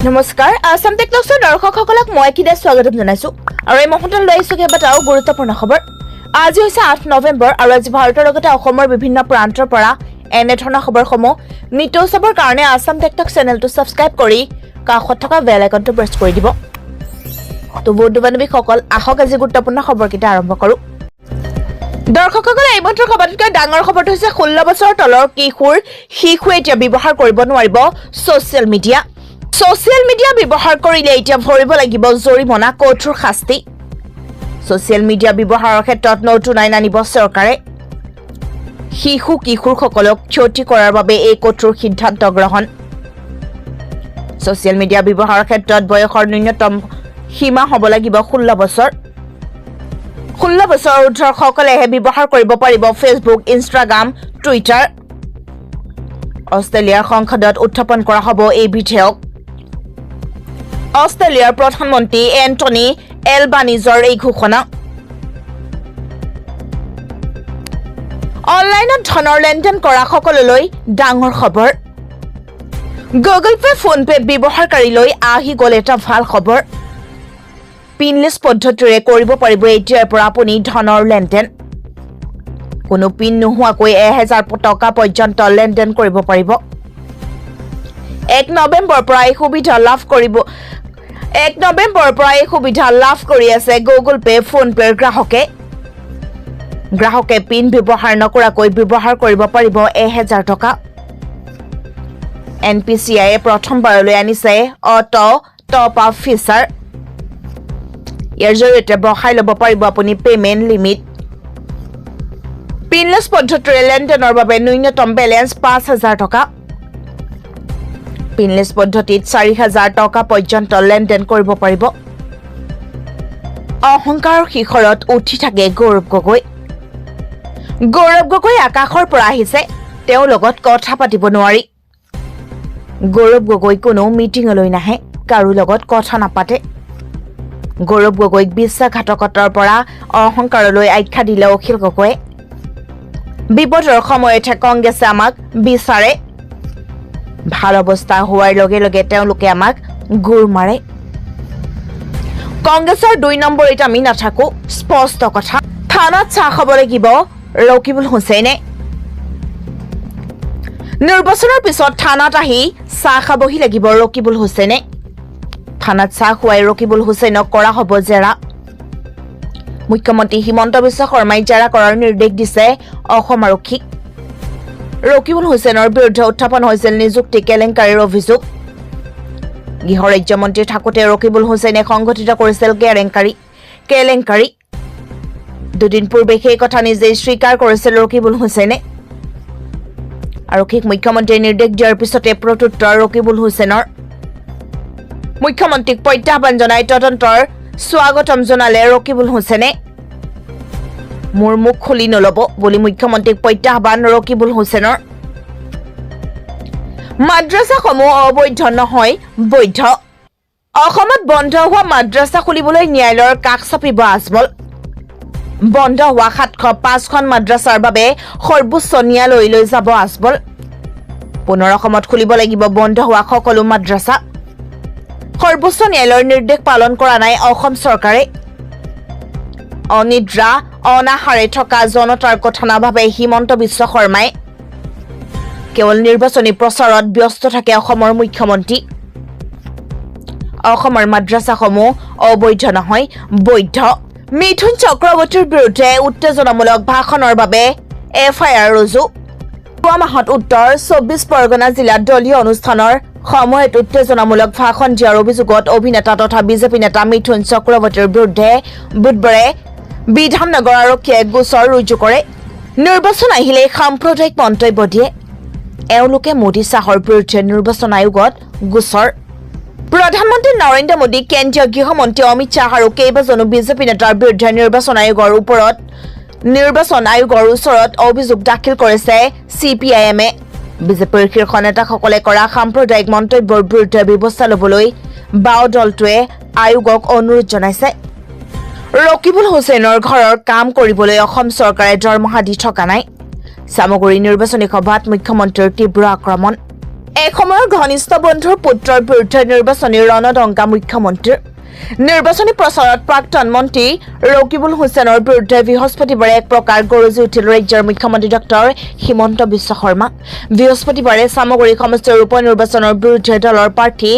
নমস্কাৰ আসাম টেকনক্সৰ দৰ্শকসকলক মই কিদে স্বাগতম জনাইছো আৰু এই মুহূৰ্তত লৈ আহিছো কেইবাটাও গুৰুত্বপূৰ্ণ খবৰ। আজি হৈছে 8 নৱেম্বৰ আৰু আজি ভাৰতৰ লগতে অসমৰ বিভিন্ন প্ৰান্তৰ পৰা এনে ধৰণৰ খবৰসমূহ নিতৌ চাবৰ কাৰণে আসাম টেকনক্স চেনেলটো সাবস্ক্ৰাইব কৰি কাষত থকা বেল আইকনটো প্ৰেছ কৰি দিব। তো বন্ধু-বান্ধৱীসকল আহক আজি গুৰুত্বপূৰ্ণ খবৰকেইটা আৰম্ভ কৰো। দৰ্শকসকলে এই মুহূৰ্তৰ খবৰটোতকৈ ডাঙৰ খবৰটো হৈছে 16 বছৰৰ তলৰ শিশু এতিয়া ব্যৱহাৰ কৰিব নোৱাৰিব ছ'চিয়েল মিডিয়া। ছ'চিয়েল মিডিয়া ব্যৱহাৰ কৰিলে এতিয়া ভৰিব লাগিব জৰিমনা কঠোৰ শাস্তি। ছ'চিয়েল মিডিয়া ব্যৱহাৰৰ ক্ষেত্ৰত নতুন আইন আনিব চৰকাৰে। কিশোৰসকলক ক্ষতি কৰাৰ বাবে এই কঠোৰ সিদ্ধান্ত গ্ৰহণ। ছ'চিয়েল মিডিয়া ব্যৱহাৰৰ ক্ষেত্ৰত বয়সৰ ন্যূনতম সীমা হ'ব লাগিব 16 বছৰ। 16 বছৰৰ ঊৰ্ধসকলেহে ব্যৱহাৰ কৰিব পাৰিব ফেচবুক, ইনষ্টাগ্ৰাম, টুইটাৰ। অষ্ট্ৰেলিয়াৰ সংসদত উত্থাপন কৰা হ'ব এই বিধেয়ক। অষ্ট্ৰেলিয়াৰ প্ৰধানমন্ত্ৰী এন্টনি এলবানিজৰ এই ঘোষণা। অনলাইনত ধনৰ লেনদেন কৰা সকললৈ ডাঙৰ খবৰ। গুগল পে, ফোন পে ব্যৱহাৰকাৰীলৈ আহি গ'ল এটা ভাল খবৰ। পিনলেছ পদ্ধতিৰে কৰিব পাৰিব এতিয়াৰ পৰা আপুনি ধনৰ লেনদেন। কোনো পিন নোহোৱাকৈ 1000 টকা পৰ্যন্ত লেনদেন কৰিব পাৰিব। 1 নৱেম্বৰৰ পৰা এই সুবিধা লাভ কৰি আছে গুগল পে, ফোন পেৰ গ্ৰাহকে পিন ব্যৱহাৰ নকৰাকৈ ব্যৱহাৰ কৰিব পাৰিব 1000 টকা। NPCI প্ৰথমবাৰলৈ আনিছে অটো টপ আপ ফিচাৰ। ইয়াৰ জৰিয়তে বঢ়াই ল'ব পাৰিব আপুনি পেমেণ্ট লিমিট। পিনলেছ পদ্ধতিৰে লেনদেনৰ বাবে ন্যূনতম বেলেঞ্চ 5000 টকা। পিনলেছ পদ্ধতিত 4000 টকা পৰ্যন্ত লেনদেন কৰিব পাৰিব। অহংকাৰৰ শিখৰত উঠি থাকে গৌৰৱ গগৈ। আকাশৰ পৰা আহিছে, তেওঁৰ লগত কথা পাতিব নোৱাৰি। গৌৰৱ গগৈ কোনো মিটিঙলৈ নাহে, কাৰো লগত কথা নাপাতে। গৌৰৱ গগৈক বিশ্বাসঘাতকতাৰ পৰা অহংকাৰলৈ আখ্যা দিলে অখিল গগৈয়ে। বিপদৰ সময়তহে কংগ্ৰেছে আমাক বিচাৰে, ভাল অৱস্থা হোৱাৰ লগে লগে তেওঁলোকে আমাক গুৰ মাৰে। কংগ্ৰেছৰ 2 নম্বৰীত আমি নাথাকো, স্পষ্ট কথা। থানাত চাহ খাব লাগিব ৰকিবুল হুছেইনে। নিৰ্বাচনৰ পিছত থানাত আহি চাহ খাবহি লাগিব ৰকিবুল হুছেইনে। থানাত চাহ খুৱাই ৰকিবুল হুছেইনক কৰা হ'ব জেৰা। মুখ্যমন্ত্ৰী হিমন্ত বিশ্ব শৰ্মাই জেৰা কৰাৰ নিৰ্দেশ দিছে অসম আৰক্ষীক। ৰকিবুল হুছেইনৰ বিৰুদ্ধে উত্থাপন হৈছিল নিযুক্তি কেলেংকাৰীৰ অভিযোগ। গৃহ ৰাজ্যমন্ত্ৰী থাকোতে ৰকিবুল হুছেইনে সংঘটিত কৰিছিল কেলেংকাৰী। দুদিন পূৰ্বে সেই কথা নিজেই স্বীকাৰ কৰিছিল ৰকিবুল হুছেইনে। আৰক্ষীক মুখ্যমন্ত্ৰীয়ে নিৰ্দেশ দিয়াৰ পিছতে প্ৰত্যুত্তৰ ৰকিবুল হুছেইনৰ। মুখ্যমন্ত্ৰীক প্ৰত্যাহ্বান জনাই তদন্তৰ স্বাগতম জনালে ৰকিবুল হুছেইনে। মোৰ মুখ খুলি নল'ব বুলি মুখ্যমন্ত্ৰীক প্ৰত্যাহ্বান ৰকিবুল হুছেইনৰ। মাদ্ৰাছাসমূহ অবৈধ নহয়, বৈধ। অসমত বন্ধ হোৱা মাদ্ৰাছা খুলিবলৈ ন্যায়ালয়ৰ কাষ চাপিব আজমল। বন্ধ হোৱা 705খন মাদ্ৰাছাৰ বাবে সৰ্বোচ্চ ন্যায়ালয়লৈ যাব আজমল। পুনৰ অসমত খুলিব লাগিব বন্ধ হোৱা সকলো মাদ্ৰাছা। সৰ্বোচ্চ ন্যায়ালয়ৰ নিৰ্দেশ পালন কৰা নাই অসম চৰকাৰে। অনিদ্ৰা অনাহাৰে থকা জনতাৰ কথা নাভাবে হিমন্ত বিশ্ব শৰ্মাই। কেৱল নিৰ্বাচনী প্ৰচাৰত ব্যস্ত থাকে অসমৰ মুখ্যমন্ত্ৰী। অসমৰ মাদ্ৰাছাসমূহ অবৈধ নহয়, বৈধ। মিথুন চক্ৰৱৰ্তীৰ বিৰুদ্ধে উত্তেজনামূলক ভাষণৰ বাবে FIR ৰুজু। যোৱা মাহত উত্তৰ 24 পৰগনা জিলাত দলীয় অনুষ্ঠানৰ সময়ত উত্তেজনামূলক ভাষণ দিয়াৰ অভিযোগত অভিনেতা তথা বিজেপি নেতা মিথুন চক্ৰৱৰ্তীৰ বিৰুদ্ধে বুধবাৰে বিধাননগৰ আৰক্ষীয়ে গোচৰ ৰুজু কৰে। নিৰ্বাচন আহিলে সাম্প্ৰদায়িক মন্তব্য দিয়ে। এওঁলোকে মোদী শ্বাহৰ বিৰুদ্ধে নিৰ্বাচন আয়োগত গোচৰ। প্ৰধানমন্ত্ৰী নৰেন্দ্ৰ মোদী, কেন্দ্ৰীয় গৃহমন্ত্ৰী অমিত শ্বাহ আৰু কেইবাজনো বিজেপি নেতাৰ বিৰুদ্ধে নিৰ্বাচন আয়োগৰ ওচৰত অভিযোগ দাখিল কৰিছে CPIM-এ। বিজেপিৰ শীৰ্ষ নেতাসকলে কৰা সাম্প্ৰদায়িক মন্তব্যৰ বিৰুদ্ধে ব্যৱস্থা ল'বলৈ বাও দলটোৱে আয়োগক অনুৰোধ জনাইছে। ৰকিবুল হুছেইনৰ ঘৰৰ কাম কৰিবলৈ অসম চৰকাৰে দৰমহা দি থকা নাই। চামগুৰি নিৰ্বাচনী সভাত মুখ্যমন্ত্ৰীৰ তীব্ৰ আক্ৰমণ। এসময়ৰ ঘনিষ্ঠ বন্ধুৰ পুত্ৰৰ বিৰুদ্ধে নিৰ্বাচনী ৰণদংকা মুখ্যমন্ত্ৰীৰ নিৰ্বাচনী প্ৰচাৰত প্ৰাক্তন মন্ত্ৰী ৰকিবুল হুছেইনৰ বিৰুদ্ধে বৃহস্পতিবাৰে এক প্ৰকাৰ গৰজি উঠিল ৰাজ্যৰ মুখ্যমন্ত্ৰী ডক্টৰ হিমন্ত বিশ্ব শৰ্মা বৃহস্পতিবাৰে সামগ্ৰী সমষ্টিৰ উপ নিৰ্বাচনৰ বিৰুদ্ধে দলৰ প্ৰাৰ্থী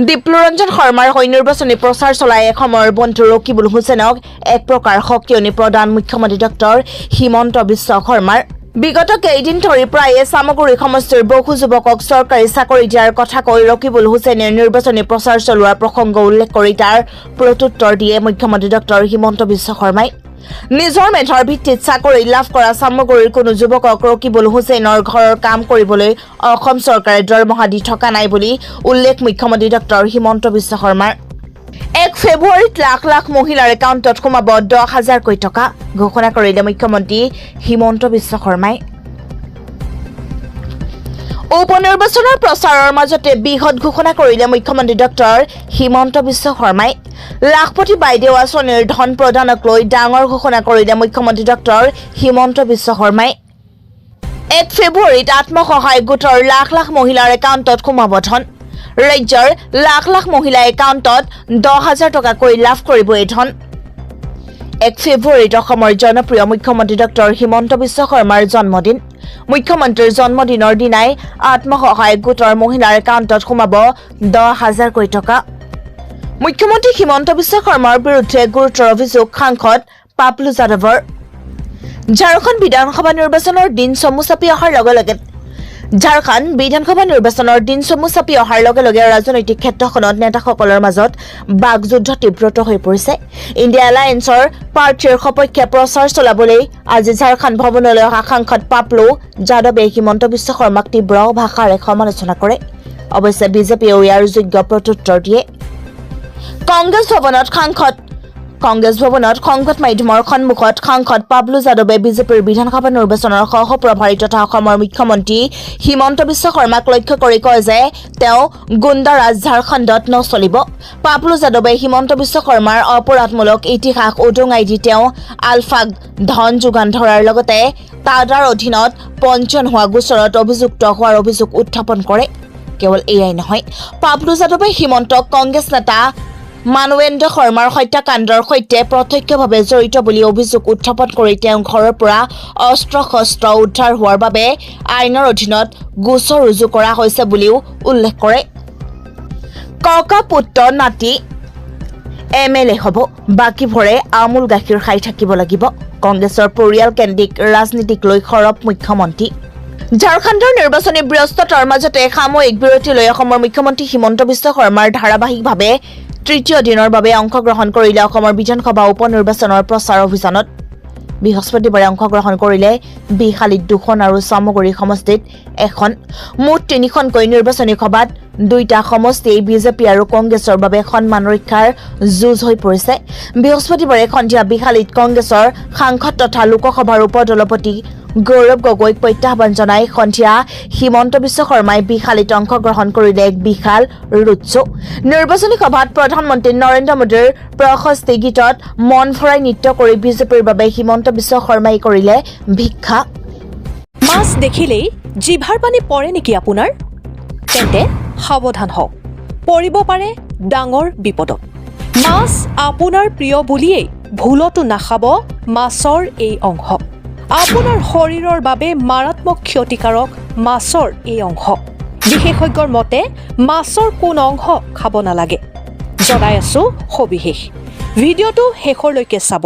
দীপ্লুৰঞ্জন শৰ্মাৰ হৈ নিৰ্বাচনী প্ৰচাৰ চলাই এসময়ৰ বন্ধু ৰকিবুল হুছেইনক এক প্ৰকাৰ সকিয়নি প্ৰদান মুখ্যমন্ত্ৰী ডক্টৰ হিমন্ত বিশ্ব শৰ্মাৰ বিগত কেইদিন ধৰি প্ৰায়ে সামগ্ৰী সমষ্টিৰ বহু যুৱকক চৰকাৰী চাকৰি দিয়াৰ কথা কৈ ৰকিবুল হুছেইনে নিৰ্বাচনী প্ৰচাৰ চলোৱাৰ প্ৰসংগ উল্লেখ কৰি তাৰ প্ৰত্যুত্তৰ দিয়ে মুখ্যমন্ত্ৰী ডক্টৰ হিমন্ত বিশ্ব শৰ্মাই নিজৰ মেধাৰ ভিত্তিত চাকৰি লাভ কৰা সামগ্ৰীৰ কোনো যুৱকক ৰকিবুল হুছেইনৰ ঘৰৰ কাম কৰিবলৈ অসম চৰকাৰে দৰমহা দি থকা নাই বুলি উল্লেখ মুখ্যমন্ত্ৰী ডক্টৰ হিমন্ত বিশ্ব শৰ্মাৰ 1 ফেব্ৰুৱাৰীত লাখ লাখ মহিলাৰ একাউণ্টত সোমাব 10,000 কোটি টকা ঘোষণা কৰিলে মুখ্যমন্ত্ৰী হিমন্ত বিশ্ব শৰ্মাই উপনিৰ্বাচনৰ প্ৰচাৰৰ মাজতে বৃহৎ ঘোষণা কৰিলে মুখ্যমন্ত্ৰী ডক্টৰ হিমন্ত বিশ্ব শৰ্মাই লাখপতি বাইদেউ আঁচনিৰ ধন প্ৰদানক লৈ ডাঙৰ ঘোষণা কৰিলে মুখ্যমন্ত্ৰী ডক্টৰ হিমন্ত বিশ্ব শৰ্মাই 1 ফেব্ৰুৱাৰীত আত্মসহায়ক গোটৰ লাখ লাখ মহিলাৰ একাউণ্টত সোমাব ধন ৰাজ্যৰ লাখ লাখ মহিলা একাউণ্টত 10,000 টকাকৈ লাভ কৰিব এই ধন 1 ফেব্ৰুৱাৰীত অসমৰ জনপ্ৰিয় মুখ্যমন্ত্ৰী ডক্টৰ হিমন্ত বিশ্ব শৰ্মাৰ জন্মদিন মুখ্যমন্ত্ৰীৰ জন্মদিনৰ দিনাই আত্মসহায়ক গোটৰ মহিলাৰ একাউণ্টত সোমাব 10,000 কোটি টকা মুখ্যমন্ত্ৰী হিমন্ত বিশ্ব শৰ্মাৰ বিৰুদ্ধে গুৰুতৰ অভিযোগ সাংসদ পাপলু যাদৱৰ ঝাৰখণ্ড বিধানসভা নিৰ্বাচনৰ দিন চমু চাপি অহাৰ লগে লগে ৰাজনৈতিক ক্ষেত্ৰখনত নেতাসকলৰ মাজত বাকযুদ্ধ তীব্ৰত হৈ পৰিছে ইণ্ডিয়া এলায়েন্সৰ প্ৰাৰ্থীৰ সপক্ষে প্ৰচাৰ চলাবলৈ আজি ঝাৰখণ্ড ভৱনলৈ অহা সাংসদ পাপলু যাদৱে হিমন্ত বিশ্ব শৰ্মাক তীব্ৰ ভাষাৰে সমালোচনা কৰে অৱশ্যে বিজেপিয়ে ইয়াৰ যোগ্য প্ৰত্যুত্তৰ দিয়ে কংগ্ৰেছ ভৱনত সংবাদ মাধ্যমৰ সন্মুখত সাংসদ পাপলু যাদৱে বিজেপিৰ বিধানসভা নিৰ্বাচনৰ সহপ্ৰভাৰী তথা অসমৰ মুখ্যমন্ত্ৰী হিমন্ত বিশ্ব শৰ্মাক লক্ষ্য কৰি কয় যে তেওঁ গুণ্ডাৰাজ ঝাৰখণ্ডত নচলিব পাপলু যাদৱে হিমন্ত বিশ্ব শৰ্মাৰ অপৰাধমূলক ইতিহাস উদঙাই দি তেওঁ আলফাক ধন যোগান ধৰাৰ লগতে তাদাৰ অধীনত পঞ্জীয়ন হোৱা গোচৰত অভিযুক্ত হোৱাৰ অভিযোগ উত্থাপন কৰে কেৱল এয়াই নহয় পাপলু যাদৱে হিমন্তক কংগ্ৰেছ নেতা মানৱেন্দ্ৰ শৰ্মাৰ হত্যাকাণ্ডৰ সৈতে প্ৰত্যক্ষভাৱে জড়িত বুলি অভিযোগ উত্থাপন কৰি তেওঁ ঘৰৰ পৰা অস্ত্ৰ শস্ত্ৰ উদ্ধাৰ হোৱাৰ বাবে আইনৰ অধীনত গোচৰ ৰুজু কৰা হৈছে বুলিও উল্লেখ কৰে ককা পুত্ৰ নাতি MLA হ'ব বাকীবোৰে আমুল গাখীৰ খাই থাকিব লাগিব কংগ্ৰেছৰ পৰিয়ালকেন্দ্ৰিক ৰাজনীতিক লৈ সৰব মুখ্যমন্ত্ৰী ঝাৰখণ্ডৰ নিৰ্বাচনী ব্যস্ততাৰ মাজতে সাময়িক বিৰতি লৈ অসমৰ মুখ্যমন্ত্ৰী হিমন্ত বিশ্ব শৰ্মাৰ ধাৰাবাহিকভাৱে তৃতীয় দিনৰ বাবে অংশগ্ৰহণ কৰিলে অসমৰ বিধানসভা উপ নিৰ্বাচনৰ প্ৰচাৰ অভিযানত বৃহস্পতিবাৰে অংশগ্ৰহণ কৰিলে বিহালীত 2খন আৰু সামগ্ৰী সমষ্টিত 1খন মুঠ 3খনকৈ নিৰ্বাচনী সভাত 2টা সমষ্টি বিজেপি আৰু কংগ্ৰেছৰ বাবে সন্মান ৰক্ষাৰ যুঁজ হৈ পৰিছে বৃহস্পতিবাৰে সন্ধিয়া বিহালীত কংগ্ৰেছৰ সাংসদ তথা লোকসভাৰ উপদলপতি গৌৰৱ গগৈক প্ৰত্যাহ্বান জনাই সন্ধিয়া হিমন্ত বিশ্ব শৰ্মাই বিহালীত অংশগ্ৰহণ কৰিলে এক বিশাল ৰোড শ্ব' নিৰ্বাচনী সভাত প্ৰধানমন্ত্ৰী নৰেন্দ্ৰ মোদীৰ প্ৰশস্তি গীতত মন ভৰাই নৃত্য কৰি বিজেপিৰ বাবে হিমন্ত বিশ্ব শৰ্মাই কৰিলে ভিক্ষা মাছ দেখিলেই জিভাৰ পানী পৰে নেকি আপোনাৰ তেন্তে সাৱধান হওক পৰিব পাৰে ডাঙৰ বিপদত মাছ আপোনাৰ প্ৰিয় বুলিয়েই ভুলতো নাখাব মাছৰ এই অংশ আপোনাৰ শৰীৰৰ বাবে মাৰাত্মক ক্ষতিকাৰক মাছৰ এই অংশ বিশেষজ্ঞৰ মতে মাছৰ কোন অংশ খাব নালাগে জনাই আছো সবিশেষ ভিডিঅ'টো শেষলৈকে চাব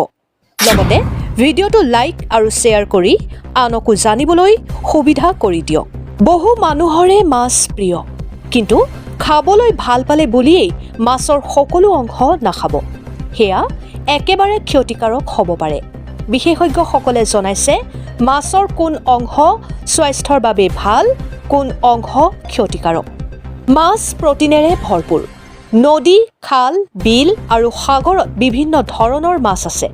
লগতে ভিডিঅ'টো লাইক আৰু শ্বেয়াৰ কৰি আনকো জানিবলৈ সুবিধা কৰি দিয়ক বহু মানুহৰে মাছ প্ৰিয় কিন্তু খাবলৈ ভাল পালে বুলিয়েই মাছৰ সকলো অংশ নাখাব সেয়া একেবাৰে ক্ষতিকাৰক হ'ব পাৰে বিশেষজ্ঞসকলে জনাইছে মাছৰ কোন অংশ স্বাস্থ্যৰ বাবে ভাল কোন অংশ ক্ষতিকাৰক মাছ প্ৰটিনেৰে ভৰপূৰ নদী খাল বিল আৰু সাগৰত বিভিন্ন ধৰণৰ মাছ আছে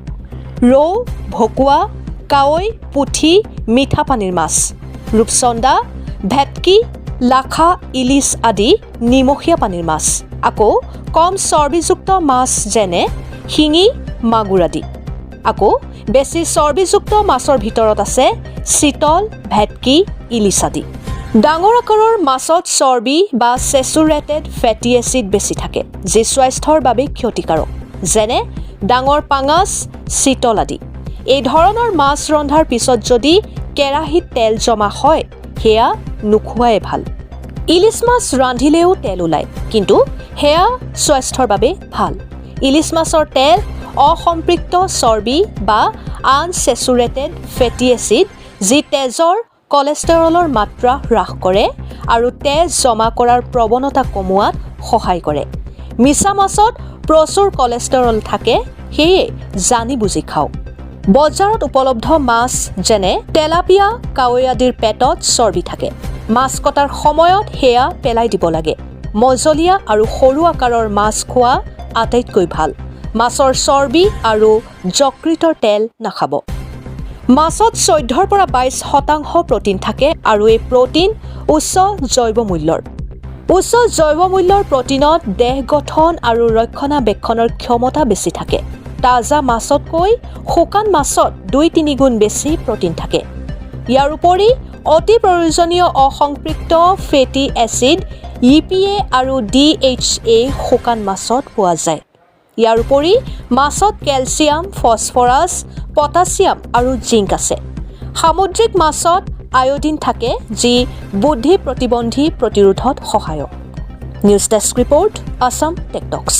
ৰৌ ভকুৱা কাৱৈ পুঠি মিঠা পানীৰ মাছ ৰূপচন্দা ভেটকি লাখা ইলিছ আদি নিমখীয়া পানীৰ মাছ আকৌ কম চৰ্বিযুক্ত মাছ যেনে শিঙি মাগুৰ আদি আকৌ বেছি চৰ্বিযুক্ত মাছৰ ভিতৰত আছে চিতল ভেটকি ইলিছ আদি ডাঙৰ আকাৰৰ মাছত চৰ্বি বা চেচুৰেটেড ফেটি এচিড বেছি থাকে, যি স্বাস্থ্যৰ বাবে ক্ষতিকাৰক, যেনে ডাঙৰ পাঙাছ, চিতল আদি। এই ধৰণৰ মাছ ৰন্ধাৰ পিছত যদি কেৰাহীত তেল জমা হয়, সেয়া নোখোৱাই ভাল। ইলিছ মাছ ৰান্ধিলেও তেল ওলায়, কিন্তু সেয়া স্বাস্থ্যৰ বাবে ভাল। ইলিছ মাছৰ তেল অসম্পৃক্ত চৰ্বি বা আনচেচুৰেটেড ফেটি এচিড, যি তেজৰ কলেষ্টেৰলৰ মাত্ৰা হ্ৰাস কৰে আৰু তেজ জমা কৰাৰ প্ৰৱণতা কমোৱাত সহায় কৰে। মিছা মাছত প্ৰচুৰ কলেষ্টেৰল থাকে, সেয়ে জানি বুজি খাওক। বজাৰত উপলব্ধ মাছ যেনে তেলাপিয়া, কাৱৈ আদিৰ পেটত চৰ্বি থাকে। মাছ কটাৰ সময়ত সেয়া পেলাই দিব লাগে। মজলীয়া আৰু সৰু আকাৰৰ মাছ খোৱা আটাইতকৈ ভাল। মাছৰ চৰ্বি আৰু যকৃতৰ তেল নাখাব। মাছত 14 পৰা 22% প্ৰটিন থাকে আৰু এই প্ৰটিন উচ্চ জৈৱ মূল্যৰ। উচ্চ জৈৱ মূল্যৰ প্ৰটিনত দেহ গঠন আৰু ৰক্ষণাবেক্ষণৰ ক্ষমতা বেছি থাকে। তাজা মাছতকৈ শুকান মাছত 2-3 গুণ বেছি প্ৰটিন থাকে। ইয়াৰ উপৰি অতি প্ৰয়োজনীয় অসম্পৃক্ত ফেটি এচিড EPA আৰু DHA শুকান মাছত পোৱা যায়। ইয়াৰ উপৰি মাছত কেলছিয়াম, ফছফৰাছ, পটাছিয়াম আৰু জিংক আছে। সামুদ্ৰিক মাছত আয়োডিন থাকে, যি বুদ্ধি প্ৰতিবন্ধী প্ৰতিৰোধত সহায়ক। News desk report, Assam টেকটক্স।